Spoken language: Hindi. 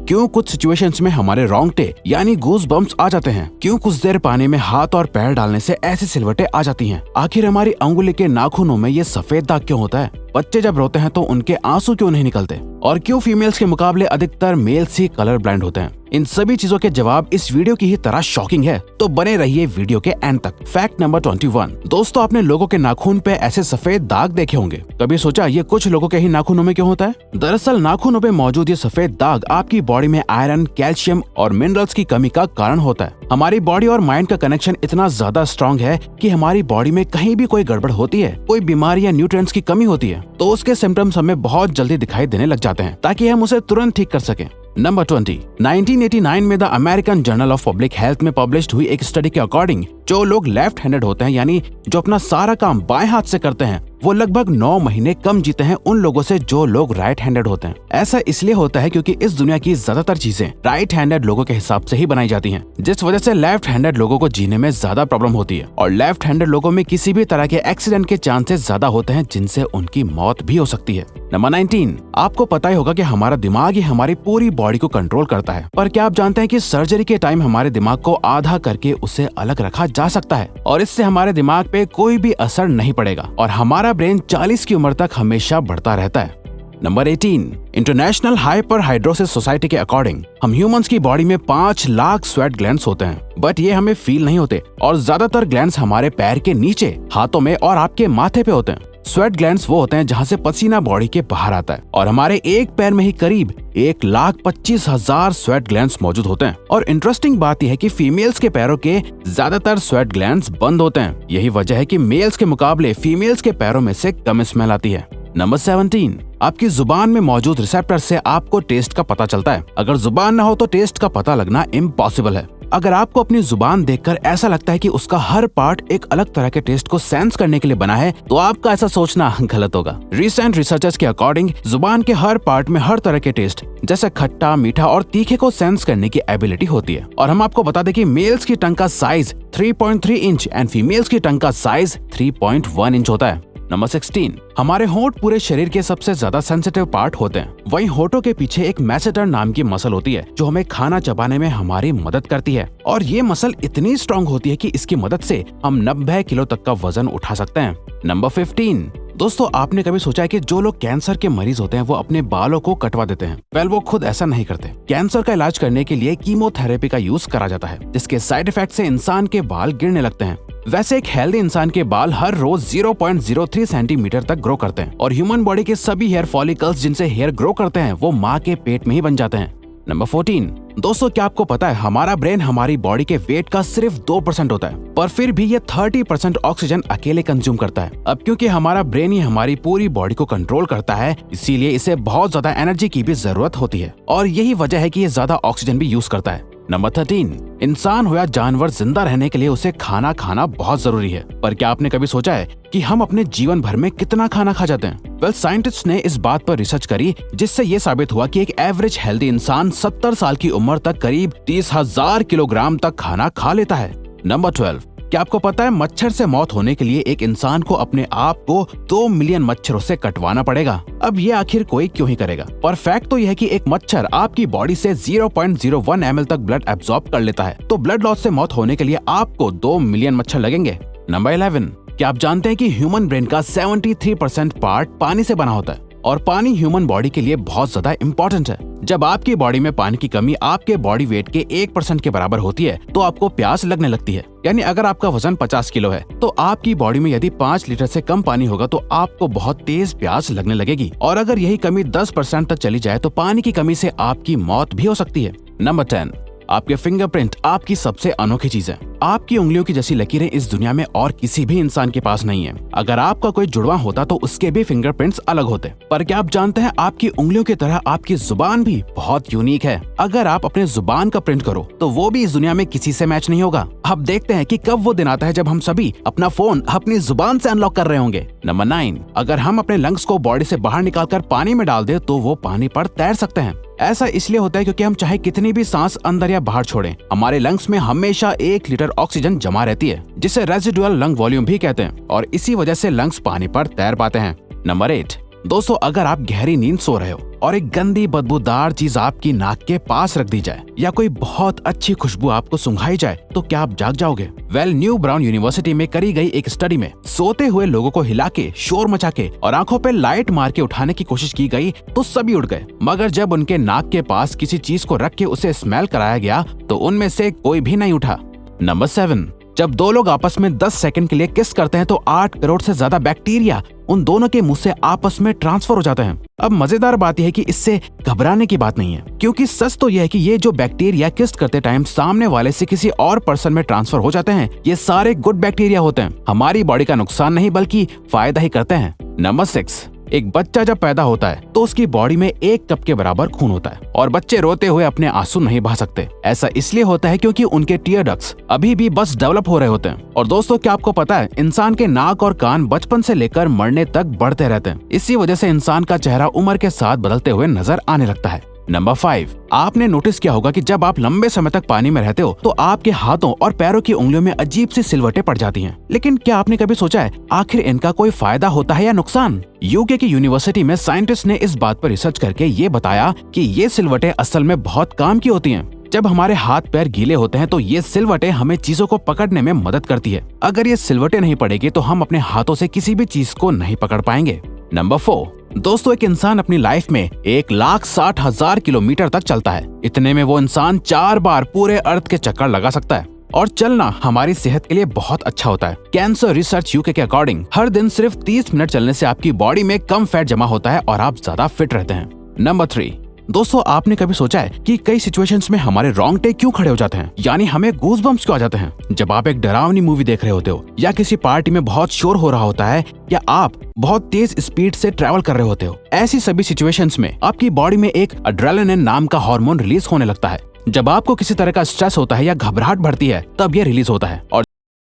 क्यों कुछ सिचुएशंस में हमारे रोंगटे यानी गूज बम्प्स आ जाते हैं, क्यों कुछ देर पानी में हाथ और पैर डालने से ऐसी सिलवटें आ जाती हैं, आखिर हमारी अंगुली के नाखूनों में ये सफेद दाग क्यों होता है, बच्चे जब रोते हैं तो उनके आंसू क्यों नहीं निकलते, और क्यों फीमेल्स के मुकाबले अधिकतर मेल्स ही कलर ब्लाइंड होते हैं। इन सभी चीजों के जवाब इस वीडियो की ही तरह शॉकिंग है, तो बने रहिए वीडियो के एंड तक। Fact number 21। दोस्तों, आपने लोगों के नाखून पे ऐसे सफेद दाग देखे होंगे। कभी सोचा ये कुछ लोगों के ही नाखूनों में क्यों होता है? दरअसल नाखूनों पे मौजूद ये सफेद दाग आपकी बॉडी में आयरन, कैल्शियम और मिनरल्स की कमी का कारण होता है। हमारी बॉडी और माइंड का कनेक्शन इतना ज्यादा स्ट्रॉन्ग है कि हमारी बॉडी में कहीं भी कोई गड़बड़ होती है, कोई बीमारी या न्यूट्रिएंट्स की कमी होती है, तो उसके सिम्टम्स हमें बहुत जल्दी दिखाई देने लग जाते हैं, ताकि हम उसे तुरंत ठीक कर सकें। नंबर 20। 1989 में the American journal of public health में पब्लिश हुई एक स्टडी के अकॉर्डिंग जो लोग लेफ्ट हैंडेड होते हैं, यानी जो अपना सारा काम बाएं हाथ से करते हैं, वो लगभग 9 महीने कम जीते हैं उन लोगों से जो लोग राइट हैंडेड होते हैं। ऐसा इसलिए होता है क्योंकि इस दुनिया की ज्यादातर चीजें राइट हैंडेड लोगों के हिसाब से ही बनाई जाती हैं, जिस वजह से लेफ्ट हैंडेड लोगों को जीने में ज्यादा प्रॉब्लम होती है, और लेफ्ट हैंडेड लोगों में किसी भी तरह के एक्सीडेंट के चांसेस ज्यादा होते हैं, जिनसे उनकी मौत भी हो सकती है। नंबर 19। आपको पता ही होगा कि हमारा दिमाग ही हमारी पूरी बॉडी को कंट्रोल करता है, पर क्या आप जानते हैं कि सर्जरी के टाइम हमारे दिमाग को आधा करके उसे अलग रखा जा सकता है, और इससे हमारे दिमाग पे कोई भी असर नहीं पड़ेगा, और हमारा ब्रेन 40 की उम्र तक हमेशा बढ़ता रहता है। नंबर 18। इंटरनेशनल हाइपरहाइड्रोसिस सोसाइटी के अकॉर्डिंग हम ह्यूमंस की बॉडी में 5 लाख स्वेट ग्लैंड्स होते हैं, बट ये हमें फील नहीं होते, और ज्यादातर ग्लैंड्स हमारे पैर के नीचे, हाथों में और आपके माथे पे होते हैं। स्वेट ग्लैंड्स वो होते हैं जहाँ से पसीना बॉडी के बाहर आता है, और हमारे एक पैर में ही करीब 1,25,000 स्वेट ग्लैंड्स मौजूद होते हैं। और इंटरेस्टिंग बात यह है कि फीमेल्स के पैरों के ज्यादातर स्वेट ग्लैंड्स बंद होते हैं। यही वजह है कि मेल्स के मुकाबले फीमेल्स के पैरों में से कम स्मेल आती है। नंबर 17। आपकी जुबान में मौजूद रिसेप्टर से आपको टेस्ट का पता चलता है। अगर जुबान न हो तो टेस्ट का पता लगना इम्पॉसिबल है। अगर आपको अपनी जुबान देखकर ऐसा लगता है कि उसका हर पार्ट एक अलग तरह के टेस्ट को सेंस करने के लिए बना है, तो आपका ऐसा सोचना गलत होगा। रिसेंट रिसर्चर्स के अकॉर्डिंग जुबान के हर पार्ट में हर तरह के टेस्ट जैसे खट्टा, मीठा और तीखे को सेंस करने की एबिलिटी होती है। और हम आपको बता दें कि मेल्स की टंग का साइज 3.3 इंच एंड फीमेल्स की टंग का साइज 3.1 इंच होता है। नंबर 16। हमारे होंठ पूरे शरीर के सबसे ज्यादा सेंसिटिव पार्ट होते हैं। वहीं होठों के पीछे एक मैसेटर नाम की मसल होती है जो हमें खाना चबाने में हमारी मदद करती है, और ये मसल इतनी स्ट्रॉन्ग होती है कि इसकी मदद से हम 90 किलो तक का वजन उठा सकते हैं। नंबर 15। दोस्तों, आपने कभी सोचा है कि जो लोग कैंसर के मरीज होते हैं वो अपने बालों को कटवा देते हैं? वेल, वो खुद ऐसा नहीं करते। कैंसर का इलाज करने के लिए कीमोथेरेपी का यूज करा जाता है, जिसके साइड इफेक्ट से इंसान के बाल गिरने लगते हैं। वैसे एक हेल्दी इंसान के बाल हर रोज 0.03 सेंटीमीटर तक ग्रो करते हैं, और ह्यूमन बॉडी के सभी हेयर फॉलिकल्स जिनसे हेयर ग्रो करते हैं वो माँ के पेट में ही बन जाते हैं। नंबर 14। दोस्तों, क्या आपको पता है हमारा ब्रेन हमारी बॉडी के वेट का सिर्फ 2% होता है, पर फिर भी ये 30% ऑक्सीजन अकेले कंज्यूम करता है। अब क्योंकि हमारा ब्रेन ही हमारी पूरी बॉडी को कंट्रोल करता है, इसीलिए इसे बहुत ज्यादा एनर्जी की भी जरूरत होती है, और यही वजह है कि ये ज्यादा ऑक्सीजन भी यूज करता है। नंबर 13। इंसान हो या जानवर, जिंदा रहने के लिए उसे खाना खाना बहुत जरूरी है, पर क्या आपने कभी सोचा है कि हम अपने जीवन भर में कितना खाना खा जाते हैं? वेल, साइंटिस्ट ने इस बात पर रिसर्च करी, जिससे ये साबित हुआ कि एक एवरेज हेल्दी इंसान 70 साल की उम्र तक करीब 30,000 किलोग्राम तक खाना खा लेता है। नंबर 12। क्या आपको पता है मच्छर से मौत होने के लिए एक इंसान को अपने आप को 2 मिलियन मच्छरों से कटवाना पड़ेगा? अब ये आखिर कोई क्यों ही करेगा? पर फैक्ट तो यह है कि एक मच्छर आपकी बॉडी से 0.01 ml तक ब्लड एब्जॉर्ब कर लेता है, तो ब्लड लॉस से मौत होने के लिए आपको 2 मिलियन मच्छर लगेंगे। नंबर 11। क्या आप जानते हैं कि ह्यूमन ब्रेन का 73% पार्ट पानी से बना होता है, और पानी ह्यूमन बॉडी के लिए बहुत ज्यादा इम्पोर्टेंट है। जब आपकी बॉडी में पानी की कमी आपके बॉडी वेट के 1% के बराबर होती है, तो आपको प्यास लगने लगती है। यानी अगर आपका वजन 50 किलो है, तो आपकी बॉडी में यदि 5 लीटर से कम पानी होगा तो आपको बहुत तेज प्यास लगने लगेगी, और अगर यही कमी 10% तक चली जाए तो पानी की कमी से आपकी मौत भी हो सकती है। नंबर 10। आपके फिंगरप्रिंट आपकी सबसे अनोखी चीज है। आपकी उंगलियों की जैसी लकीरें इस दुनिया में और किसी भी इंसान के पास नहीं है। अगर आपका कोई जुड़वा होता तो उसके भी फिंगरप्रिंट्स अलग होते। पर क्या आप जानते हैं आपकी उंगलियों की तरह आपकी जुबान भी बहुत यूनिक है। अगर आप अपने जुबान का प्रिंट करो तो वो भी इस दुनिया में किसी से मैच नहीं होगा। अब देखते हैं कि कब वो दिन आता है जब हम सभी अपना फोन अपनी जुबान से अनलॉक कर रहे होंगे। नंबर 9। अगर हम अपने लंग्स को बॉडी से बाहर निकालकर पानी में डाल दे तो वो पानी पर तैर सकते हैं। ऐसा इसलिए होता है क्योंकि हम चाहे कितनी भी सांस अंदर या बाहर छोड़ें, हमारे लंग्स में हमेशा 1 लीटर ऑक्सीजन जमा रहती है, जिसे रेजिडुअल लंग वॉल्यूम भी कहते हैं, और इसी वजह से लंग्स पानी पर तैर पाते हैं। नंबर 8। दोस्तों, अगर आप गहरी नींद सो रहे हो और एक गंदी बदबूदार चीज आपकी नाक के पास रख दी जाए या कोई बहुत अच्छी खुशबू आपको सुंघाई जाए तो क्या आप जाग जाओगे? न्यू ब्राउन यूनिवर्सिटी में करी गई एक स्टडी में सोते हुए लोगों को हिला के, शोर मचा के और आंखों पे लाइट मार के उठाने की कोशिश की गई तो सभी उठ गए, मगर जब उनके नाक के पास किसी चीज को रख के उसे स्मेल कराया गया तो उनमें से कोई भी नहीं उठा। नंबर 7, जब दो लोग आपस में 10 सेकंड के लिए किस करते हैं तो 8 करोड़ से ज्यादा बैक्टीरिया उन दोनों के मुंह से आपस में ट्रांसफर हो जाते हैं। अब मजेदार बात यह है कि इससे घबराने की बात नहीं है, क्योंकि सच तो यह है कि ये जो बैक्टीरिया किस करते टाइम सामने वाले से किसी और पर्सन में ट्रांसफर हो जाते हैं, ये सारे गुड बैक्टीरिया होते हैं, हमारी बॉडी का नुकसान नहीं बल्कि फायदा ही करते हैं। नंबर 6, एक बच्चा जब पैदा होता है तो उसकी बॉडी में 1 कप के बराबर खून होता है और बच्चे रोते हुए अपने आंसू नहीं बहा सकते। ऐसा इसलिए होता है क्योंकि उनके टीयर डक्ट्स अभी भी बस डेवलप हो रहे होते हैं। और दोस्तों, क्या आपको पता है इंसान के नाक और कान बचपन से लेकर मरने तक बढ़ते रहते हैं। इसी वजह से इंसान का चेहरा उम्र के साथ बदलते हुए नजर आने लगता है। नंबर 5, आपने नोटिस किया होगा कि जब आप लंबे समय तक पानी में रहते हो तो आपके हाथों और पैरों की उंगलियों में अजीब सी सिलवटें पड़ जाती हैं। लेकिन क्या आपने कभी सोचा है आखिर इनका कोई फायदा होता है या नुकसान? यूके की यूनिवर्सिटी में साइंटिस्ट ने इस बात पर रिसर्च करके ये बताया कि ये सिलवटें असल में बहुत काम की होती हैं। जब हमारे हाथ पैर गीले होते हैं तो ये सिलवटें हमें चीजों को पकड़ने में मदद करती है। अगर ये सिलवटें नहीं पड़ेगी तो हम अपने हाथों से किसी भी चीज को नहीं पकड़ पाएंगे। नंबर 4, दोस्तों, एक इंसान अपनी लाइफ में 1,60,000 किलोमीटर तक चलता है। इतने में वो इंसान 4 बार पूरे अर्थ के चक्कर लगा सकता है। और चलना हमारी सेहत के लिए बहुत अच्छा होता है। कैंसर रिसर्च यूके के अकॉर्डिंग हर दिन सिर्फ 30 मिनट चलने से आपकी बॉडी में कम फैट जमा होता है और आप ज्यादा फिट रहते हैं। नंबर 3, दोस्तों, आपने कभी सोचा है कि कई सिचुएशंस में हमारे रोंगटे क्यों खड़े हो जाते हैं, यानी हमें गूज़बम्प्स क्यों आ जाते हैं? जब आप एक डरावनी मूवी देख रहे होते हो या किसी पार्टी में बहुत शोर हो रहा होता है या आप बहुत तेज स्पीड से ट्रैवल कर रहे होते हो, ऐसी सभी सिचुएशंस में आपकी बॉडी में एक एड्रेनालिन नाम का हार्मोन रिलीज होने लगता है। जब आपको किसी तरह का स्ट्रेस होता है या घबराहट बढ़ती है तब यह रिलीज होता है और